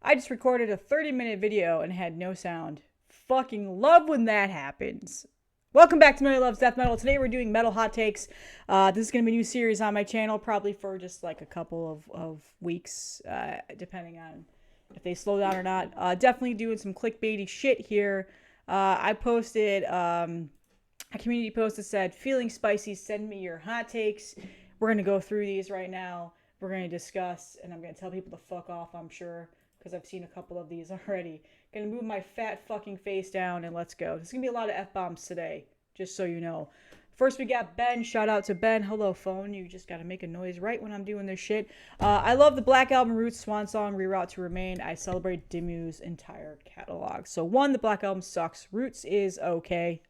I just recorded a 30-minute video and had no sound. Fucking love when that happens. Welcome back to Metal Loves Death Metal. Today we're doing metal hot takes. This is going to be a new series on my channel, probably for just like a couple of weeks, depending on if they slow down or not. Definitely doing some clickbaity shit here. I posted a community post that said, "Feeling spicy, send me your hot takes." We're going to go through these right now. We're going to discuss, and I'm going to tell people to fuck off, I'm sure, because I've seen a couple of these already. Gonna move my fat fucking face down and let's go. There's gonna be a lot of F-bombs today, just so you know. First we got Ben. Shout out to Ben. Hello, phone. You just gotta make a noise right when I'm doing this shit. I love the Black Album Roots Swan Song, Reroute to Remain. I celebrate Dimmu's entire catalog. So one, the Black Album sucks. Roots is okay.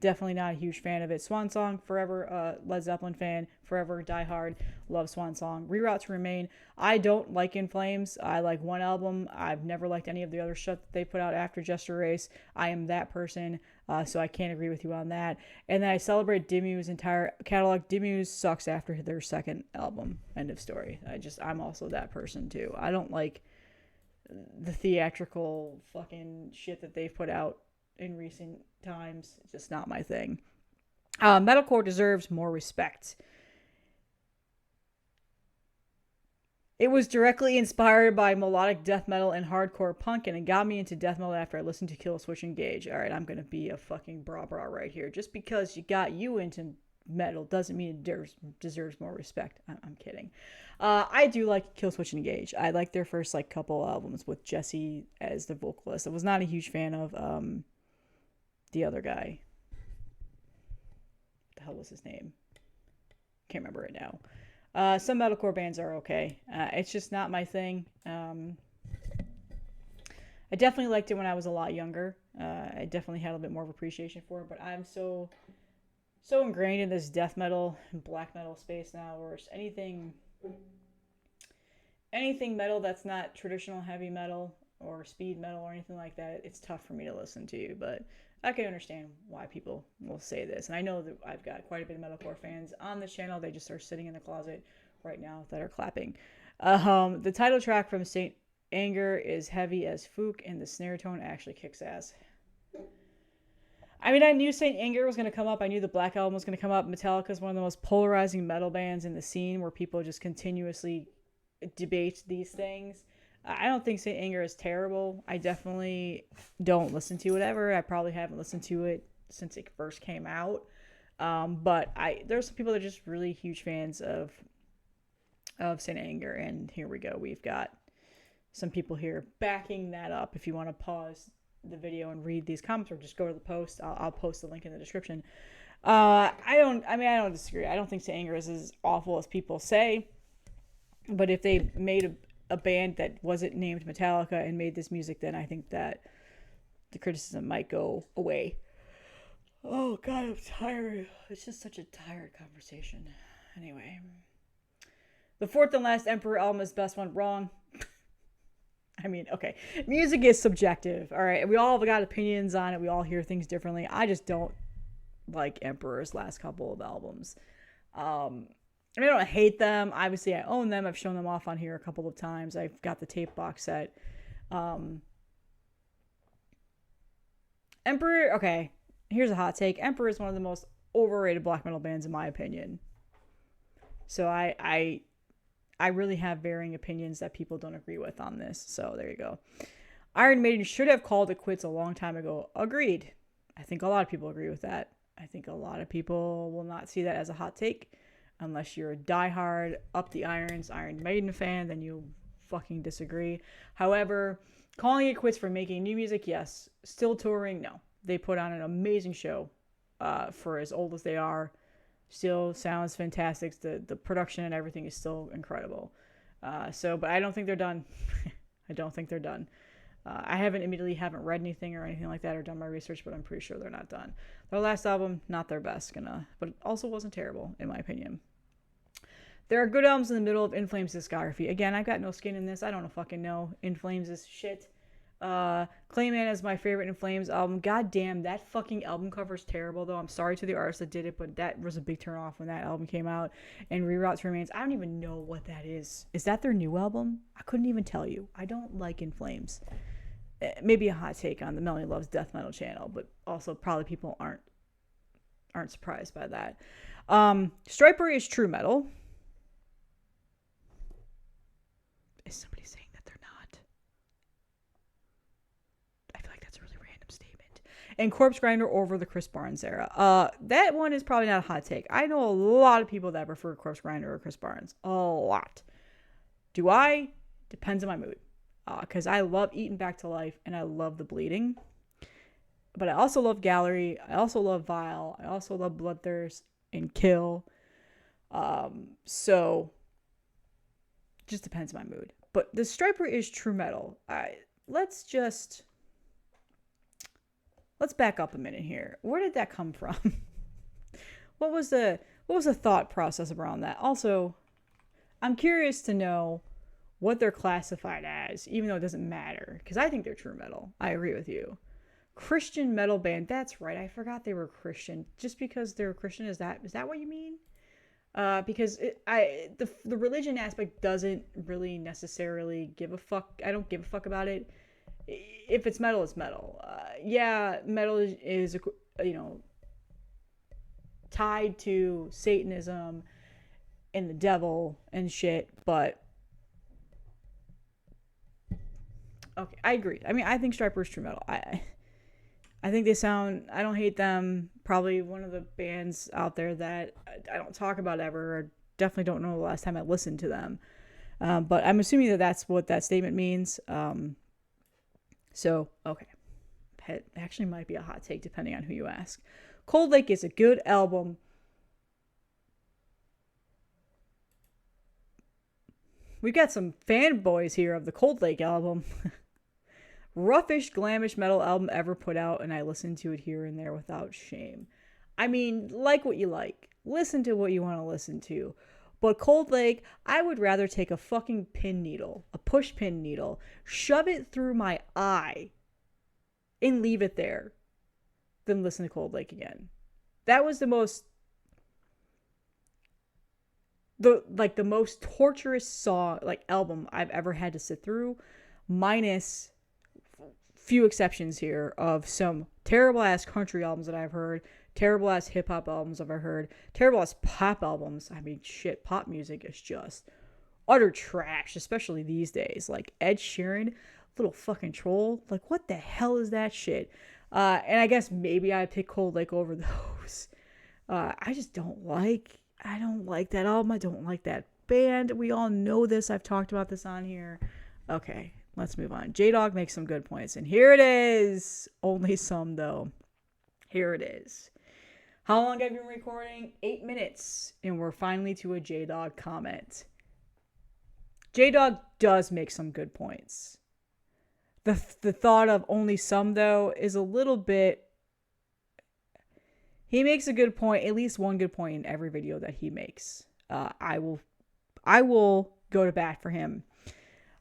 Definitely not a huge fan of it. Swan Song, forever Led Zeppelin fan, forever die hard, love Swan Song. Reroute to Remain. I don't like In Flames. I like one album. I've never liked any of the other shit that they put out after Just a Race. I am that person, so I can't agree with you on that. And then I celebrate Dimmu's entire catalog. Dimmu's sucks after their second album. End of story. I'm also that person too. I don't like the theatrical fucking shit that they've put out in recent times. It's just not my thing. Metalcore deserves more respect. It was directly inspired by melodic death metal and hardcore punk, and it got me into death metal after I listened to Killswitch Engage. All right, I'm gonna be a fucking bra right here. Just because you got you into metal doesn't mean it deserves more respect. I'm kidding. I do like Killswitch Engage. I like their first like couple albums with Jesse as the vocalist. I was not a huge fan of the other guy. What the hell was his name? Can't remember it now. Some metalcore bands are okay. It's just not my thing. I definitely liked it when I was a lot younger. I definitely had a bit more of appreciation for it, but I'm so ingrained in this death metal and black metal space now, where it's anything metal that's not traditional heavy metal or speed metal or anything like that, it's tough for me to listen to, but I can understand why people will say this. And I know that I've got quite a bit of metalcore fans on this channel. They just are sitting in the closet right now that are clapping. The title track from Saint Anger is heavy as Fook, and the snare tone actually kicks ass. I mean, I knew Saint Anger was going to come up. I knew the Black Album was going to come up. Metallica is one of the most polarizing metal bands in the scene, where people just continuously debate these things. I don't think Saint Anger is terrible. I definitely don't listen to it ever. I probably haven't listened to it since it first came out. But there's some people that are just really huge fans of Saint Anger, and here we go. We've got some people here backing that up. If you want to pause the video and read these comments, or just go to the post, I'll post the link in the description. I don't disagree. I don't think Saint Anger is as awful as people say. But if they made a band that wasn't named Metallica and made this music, then I think that the criticism might go away. Oh God, I'm tired. It's just such a tired conversation. Anyway, the fourth and last Emperor album is the best one. Wrong. I mean, okay, music is subjective. All right, we all have got opinions on it. We all hear things differently. I just don't like Emperor's last couple of albums. I don't hate them. Obviously, I own them. I've shown them off on here a couple of times. I've got the tape box set. Emperor, okay, here's a hot take. Emperor is one of the most overrated black metal bands in my opinion. So I really have varying opinions that people don't agree with on this. So there you go. Iron Maiden should have called it quits a long time ago. Agreed. I think a lot of people agree with that. I think a lot of people will not see that as a hot take. Unless you're a diehard, up the irons Iron Maiden fan, then you fucking disagree. However, calling it quits for making new music, yes. Still touring, no. They put on an amazing show for as old as they are. Still sounds fantastic. The production and everything is still incredible. But I don't think they're done. I don't think they're done. I haven't read anything or anything like that or done my research, but I'm pretty sure they're not done. Their last album, not their best, but it also wasn't terrible, in my opinion. There are good albums in the middle of In Flames' discography. Again, I've got no skin in this. I don't fucking know. In Flames is shit. Clayman is my favorite In Flames album. God damn, that fucking album cover is terrible, though. I'm sorry to the artist that did it, but that was a big turn off when that album came out. And Reroutes Remains, I don't even know what that is. Is that their new album? I couldn't even tell you. I don't like In Flames. Maybe a hot take on the Melanie Loves Death Metal channel, but also probably people aren't surprised by that. Stryper is true metal. Is somebody saying that they're not? I feel like that's a really random statement. And Corpse Grinder over the Chris Barnes era. That one is probably not a hot take. I know a lot of people that prefer Corpse Grinder or Chris Barnes. A lot. Do I? Depends on my mood. Because I love Eaten Back to Life and I love The Bleeding. But I also love Gallery. I also love Vile. I also love Bloodthirst and Kill. So, just depends on my mood. But the Stryper is true metal. Let's back up a minute here. Where did that come from? What was the thought process around that? Also, I'm curious to know what they're classified as, even though it doesn't matter, because I think they're true metal. I agree with you. Christian metal band. That's right. I forgot they were Christian. Just because they're Christian, is that what you mean? Because the religion aspect doesn't really necessarily give a fuck. I don't give a fuck about it. If it's metal, it's metal. Yeah, metal is tied to Satanism and the devil and shit, but okay, I agree. I mean, I think Stryper is true metal. I think they sound, I don't hate them. Probably one of the bands out there that I don't talk about ever, or definitely don't know the last time I listened to them. But I'm assuming that that's what that statement means. So, okay. It actually might be a hot take depending on who you ask. Cold Lake is a good album. We've got some fanboys here of the Cold Lake album. Roughish, glamish metal album ever put out, and I listen to it here and there without shame. I mean, like what you like. Listen to what you want to listen to. But Cold Lake, I would rather take a fucking pin needle, a push pin needle, shove it through my eye, and leave it there, than listen to Cold Lake again. That was the most torturous song, album I've ever had to sit through, minus few exceptions here of some terrible ass country albums that I've heard, terrible ass hip hop albums I've heard, terrible ass pop albums. I mean, shit, pop music is just utter trash, especially these days. Like Ed Sheeran, little fucking troll. Like, what the hell is that shit? And I guess maybe I pick Cold Lake over those. I don't like that album. I don't like that band. We all know this. I've talked about this on here. Okay, let's move on. J-Dog makes some good points. And here it is. Only some, though. Here it is. How long have you been recording? 8 minutes. And we're finally to a J-Dog comment. J-Dog does make some good points. The thought of only some, though, is a little bit... He makes a good point, at least one good point in every video that he makes. I will go to bat for him.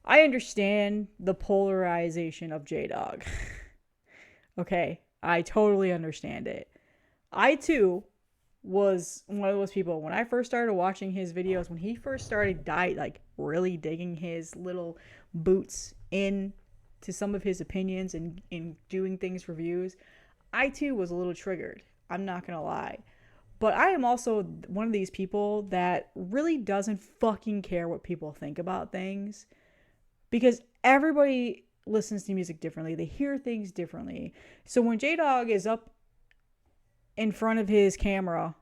I understand the polarization of J-Dog. Okay, I totally understand it. I, too, was one of those people, when I first started watching his videos, when he first started really digging his little boots in to some of his opinions and in doing things reviews, I, too, was a little triggered. I'm not going to lie. But I am also one of these people that really doesn't fucking care what people think about things. Because everybody listens to music differently. They hear things differently. So when J-Dog is up in front of his camera,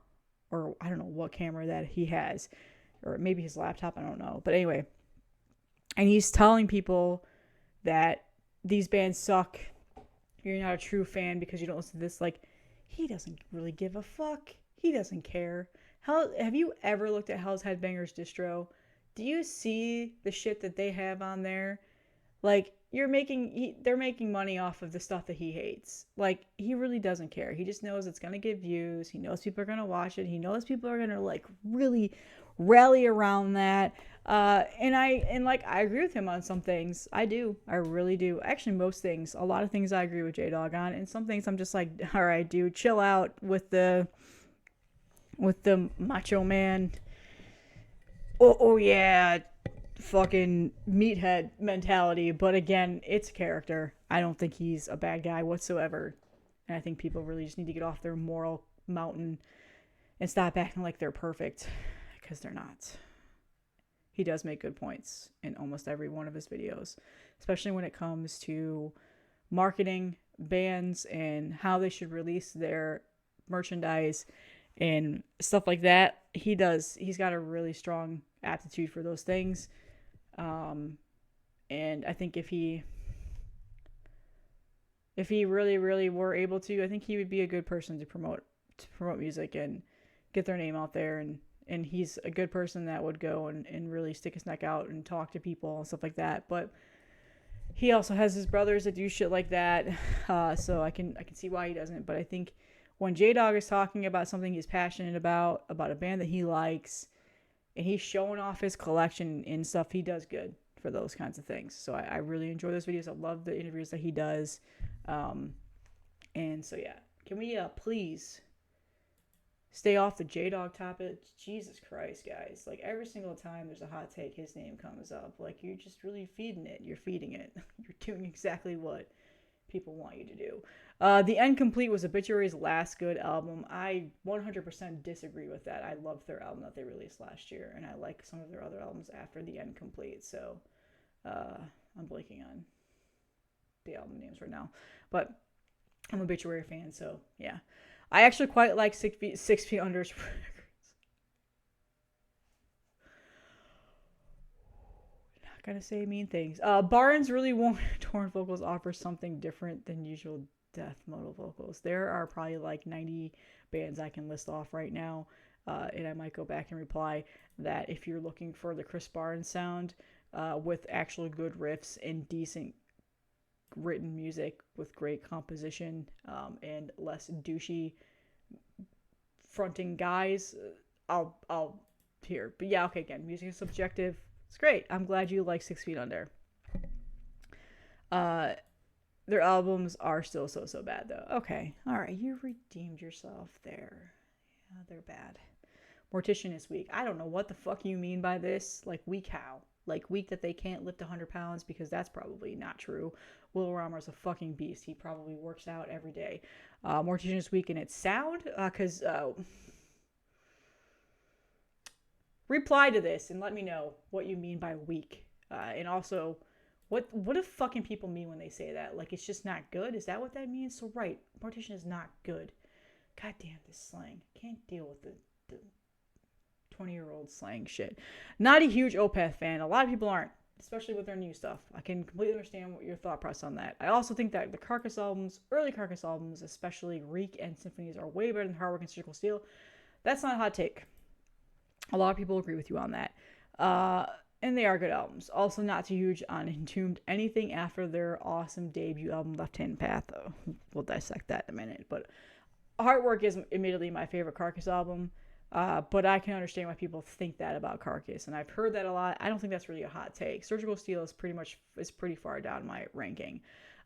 or I don't know what camera that he has, or maybe his laptop, I don't know. But anyway, and he's telling people that these bands suck. You're not a true fan because you don't listen to this. He doesn't really give a fuck. He doesn't care. Have you ever looked at Hell's Headbangers Distro? Do you see the shit that they have on there? They're making money off of the stuff that he hates. He really doesn't care. He just knows it's going to get views. He knows people are going to watch it. He knows people are going to really, rally around that. I agree with him on some things. I do. I really do. Actually, most things. A lot of things I agree with J-Dog on, and some things I'm just like, all right, dude, chill out with the macho man. Oh yeah, fucking meathead mentality. But again, it's a character. I don't think he's a bad guy whatsoever. And I think people really just need to get off their moral mountain and stop acting like they're perfect, because they're not. He does make good points in almost every one of his videos, especially when it comes to marketing bands and how they should release their merchandise and stuff like that. He's got a really strong aptitude for those things. And I think if he really, really were able to, I think he would be a good person to promote music and get their name out there. And he's a good person that would go and really stick his neck out and talk to people and stuff like that. But he also has his brothers that do shit like that. So I can see why he doesn't. But I think when J-Dog is talking about something he's passionate about a band that he likes, and he's showing off his collection and stuff, he does good for those kinds of things. So I really enjoy those videos. I love the interviews that he does. And so, yeah. Can we please stay off the J-Dog topic? Jesus Christ, guys. Like, every single time there's a hot take, his name comes up. Like, you're just really feeding it. You're feeding it. You're doing exactly what people want you to do. The Incomplete was Obituary's last good album. I 100% disagree with that. I loved their album that they released last year, and I like some of their other albums after The Incomplete. So, I'm blanking on the album names right now. But I'm an Obituary fan, so yeah. I actually quite like 6 Feet Under's records. Not gonna say mean things. Barnes really won't. Torn vocals offer something different than usual death metal vocals. There are probably like 90 bands I can list off right now, and I might go back and reply that if you're looking for the Chris Barnes sound with actual good riffs and decent written music with great composition and less douchey fronting guys, I'll hear. But yeah, okay, again, music is subjective. It's great. I'm glad you like 6 Feet Under. Their albums are still so bad though. Okay, all right, you redeemed yourself there. Yeah, they're bad. Mortician is weak. I don't know what the fuck you mean by this. Like, weak how? Like, weak that they can't lift 100 pounds? Because that's probably not true. Will Raumer's a fucking beast. He probably works out every day. Mortician is weak in its sound. Because, reply to this and let me know what you mean by weak. And also, what do fucking people mean when they say that? Like, it's just not good? Is that what that means? So, right, Mortician is not good. God damn, this slang. Can't deal with the 20-year-old slang shit. Not a huge Opeth fan. A lot of people aren't, especially with their new stuff. I can completely understand what your thought process on that. I also think that the Carcass albums, early Carcass albums, especially Reek and Symphonies, are way better than Hard Work and Surgical Steel. That's not a hot take. A lot of people agree with you on that. And they are good albums. Also not too huge on Entombed. Anything after their awesome debut album, Left Hand Path, though. We'll dissect that in a minute. But Hard Work is admittedly my favorite Carcass album. But I can understand why people think that about Carcass, and I've heard that a lot. I don't think that's really a hot take. Surgical Steel is pretty far down my ranking.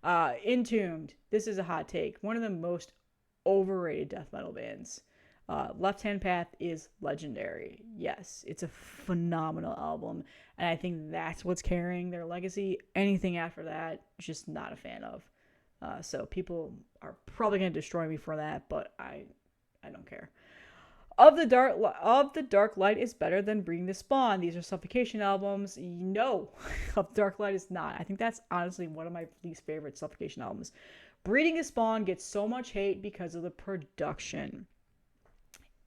Entombed, this is a hot take. One of the most overrated death metal bands. Left Hand Path is legendary. Yes, it's a phenomenal album, and I think that's what's carrying their legacy. Anything after that, just not a fan of. So people are probably going to destroy me for that, but I don't care. Of the Dark Light is better than Breeding the Spawn. These are Suffocation albums. No, Of the Dark Light is not. I think that's honestly one of my least favorite Suffocation albums. Breeding the Spawn gets so much hate because of the production.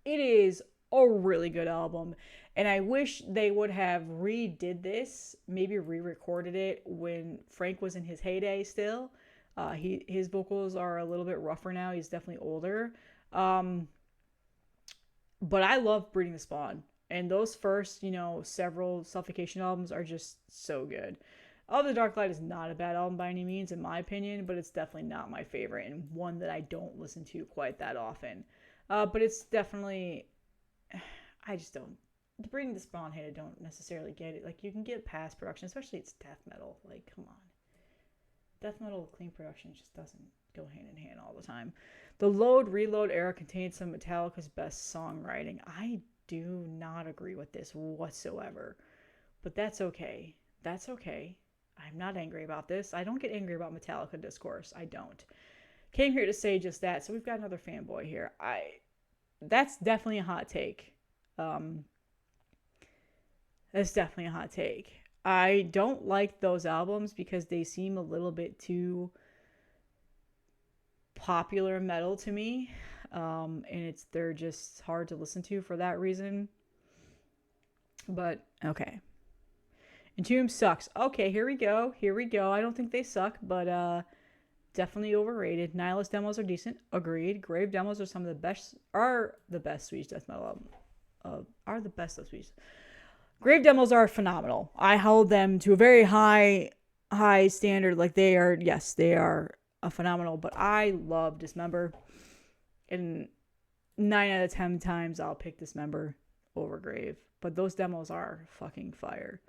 It is a really good album, and I wish they would have redid this, maybe re-recorded it when Frank was in his heyday still. His vocals are a little bit rougher now. He's definitely older. But I love Breeding the Spawn. And those first, several Suffocation albums are just so good. Of the Dark Light is not a bad album by any means, in my opinion, but it's definitely not my favorite and one that I don't listen to quite that often. But it's definitely, I just don't the Breeding the Spawn hate, I don't necessarily get it. Like, you can get past production, especially it's death metal. Like, come on. Death metal clean production just doesn't go hand in hand all the time. The Load Reload era contained some Metallica's best songwriting. I do not agree with this whatsoever. But that's okay. That's okay. I'm not angry about this. I don't get angry about Metallica discourse. I don't. Came here to say just that. So we've got another fanboy here. That's definitely a hot take. That's definitely a hot take. I don't like those albums because they seem a little bit too popular metal to me. And they're just hard to listen to for that reason. But okay. Entombed sucks. Okay, here we go. I don't think they suck, but definitely overrated. Nihilist demos are decent. Agreed. Grave demos are the best Swedish death metal album. Are the best of Swedish. Grave demos are phenomenal. I hold them to a very high standard. Like, they are a phenomenal. But I love Dismember, and 9 out of 10 times I'll pick Dismember over Grave. But those demos are fucking fire.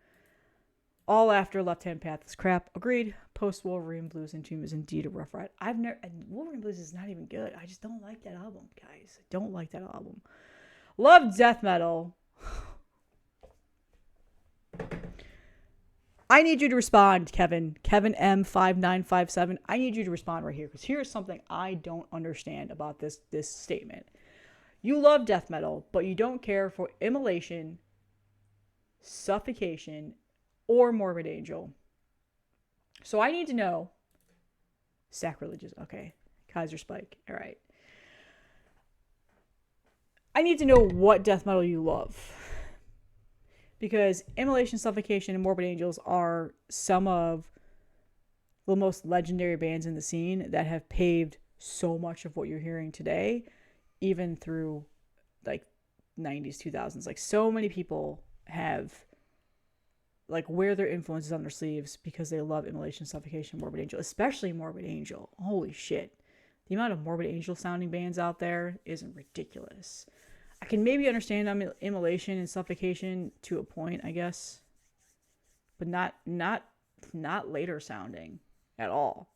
All After Left Hand Path is crap. Agreed. Post Wolverine Blues Entombed is indeed a rough ride. Wolverine Blues is not even good. I just don't like that album, guys. I don't like that album. Love death metal. I need you to respond, Kevin. Kevin M5957. I need you to respond right here, because here's something I don't understand about this statement. You love death metal, but you don't care for Immolation, Suffocation, or Morbid Angel. So I need to know. Sacrilegious. Okay. Kaiser Spike. All right. I need to know what death metal you love. Because Immolation, Suffocation, and Morbid Angels are some of the most legendary bands in the scene that have paved so much of what you're hearing today, even through like 90s, 2000s. Like, so many people have wear their influences on their sleeves because they love Immolation, Suffocation, Morbid Angel, especially Morbid Angel. Holy shit. The amount of Morbid Angel sounding bands out there isn't ridiculous. I can maybe understand Immolation and Suffocation to a point, I guess, but not later sounding at all.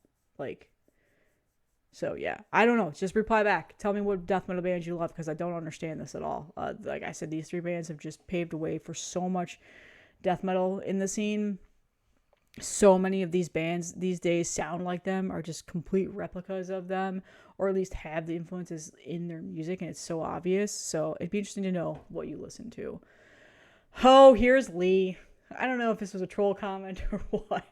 So yeah, I don't know. Just reply back. Tell me what death metal bands you love, because I don't understand this at all. Like I said, these 3 bands have just paved the way for so much death metal in the scene. So many of these bands these days sound like them, are just complete replicas of them, or at least have the influences in their music, and it's so obvious. So it'd be interesting to know what you listen to. Oh, here's Lee. I don't know if this was a troll comment or what.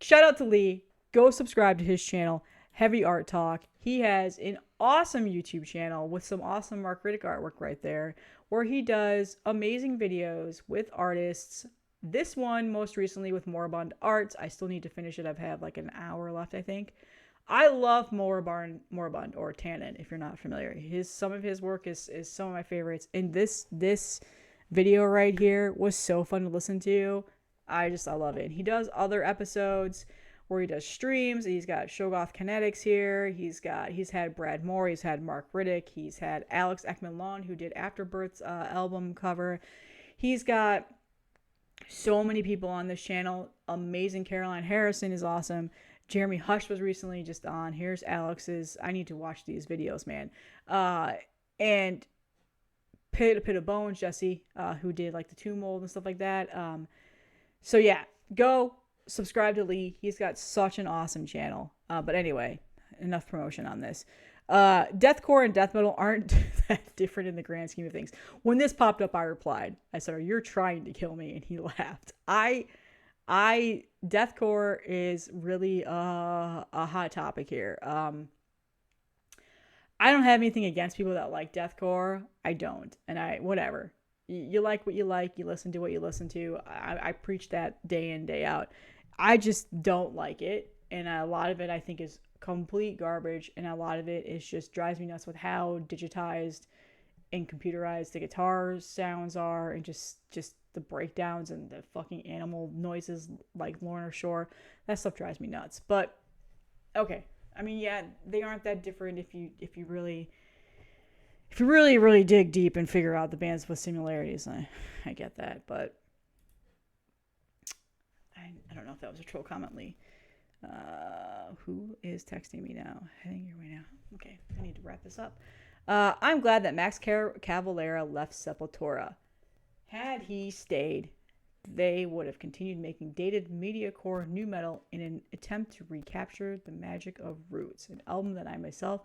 Shout out to Lee. Go subscribe to his channel, Heavy Art Talk. He has an awesome YouTube channel with some awesome Mark Riddick artwork right there, where he does amazing videos with artists. This one most recently with Moribund Arts. I still need to finish it. I've had like an hour left, I think. I love Moribund, or Tannen, if you're not familiar. Some of his work is some of my favorites. And this video right here was so fun to listen to. I love it. And he does other episodes where he does streams. He's got Shogoth Kinetics here. He's had Brad Moore. He's had Mark Riddick. He's had Alex Ekman-Lawn, who did Afterbirth's album cover. He's got so many people on this channel. Amazing. Caroline Harrison is awesome. Jeremy Hush was recently just on. Here's Alex's. I need to watch these videos, man. And Pit of Bones, Jesse, who did like the Tomb Mold and stuff like that. So yeah, go subscribe to Lee. He's got such an awesome channel. But anyway, enough promotion on this. Deathcore and death metal aren't that different in the grand scheme of things. When this popped up, I replied. I said, "You're trying to kill me," and he laughed. Deathcore is really a hot topic here. I don't have anything against people that like deathcore. I don't, and whatever. You like what you like. You listen to what you listen to. I preach that day in, day out. I just don't like it, and a lot of it I think is complete garbage, and a lot of it is just drives me nuts with how digitized and computerized the guitar sounds are, and just the breakdowns and the fucking animal noises like Lorna Shore. That stuff drives me nuts. But okay, I mean, yeah, they aren't that different if you really if you really, really dig deep and figure out the bands with similarities, I get that. But I don't know if that was a troll comment, Lee. Who is texting me now? Heading your way now. Okay, I need to wrap this up. I'm glad that Max Cavalera left Sepultura. Had he stayed, they would have continued making dated mediacore new metal in an attempt to recapture the magic of Roots, an album that I myself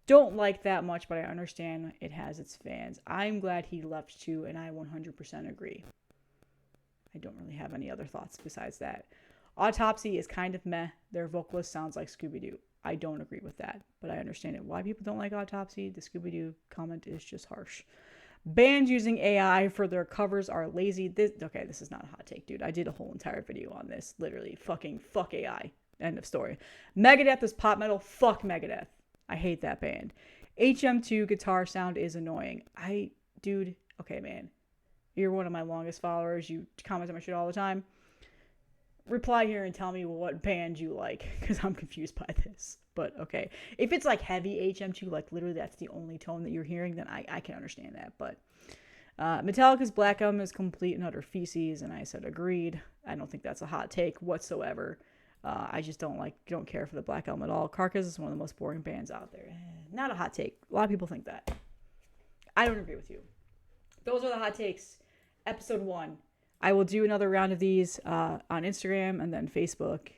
don't like that much, but I understand it has its fans. I'm glad he left too, and I 100% agree. I don't really have any other thoughts besides that. Autopsy is kind of meh. Their vocalist sounds like Scooby-Doo. I don't agree with that, but I understand it. Why people don't like Autopsy, the Scooby-Doo comment is just harsh. Bands using AI for their covers are lazy. This is not a hot take, dude. I did a whole entire video on this. Literally, fuck AI. End of story. Megadeth is pop metal. Fuck Megadeth. I hate that band. HM2 guitar sound is annoying. Okay, man. You're one of my longest followers. You comment on my shit all the time. Reply here and tell me what band you like, because I'm confused by this. But okay, if it's like heavy HM2, like literally that's the only tone that you're hearing, then I can understand that. But Metallica's Black Album is complete and utter feces, and I said agreed. I don't think that's a hot take whatsoever. I just don't care for the Black Album at all. Carcass is one of the most boring bands out there. Not a hot take. A lot of people think that. I don't agree with you. Those are the hot takes. Episode 1. I will do another round of these on Instagram and then Facebook,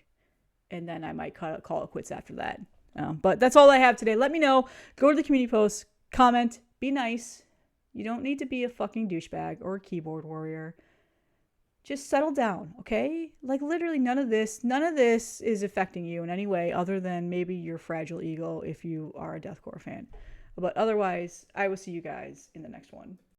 and then I might call it quits after that. But that's all I have today. Let me know. Go to the community post, comment, be nice. You don't need to be a fucking douchebag or a keyboard warrior. Just settle down, okay? Like literally none of this is affecting you in any way other than maybe your fragile ego if you are a deathcore fan. But otherwise, I will see you guys in the next one.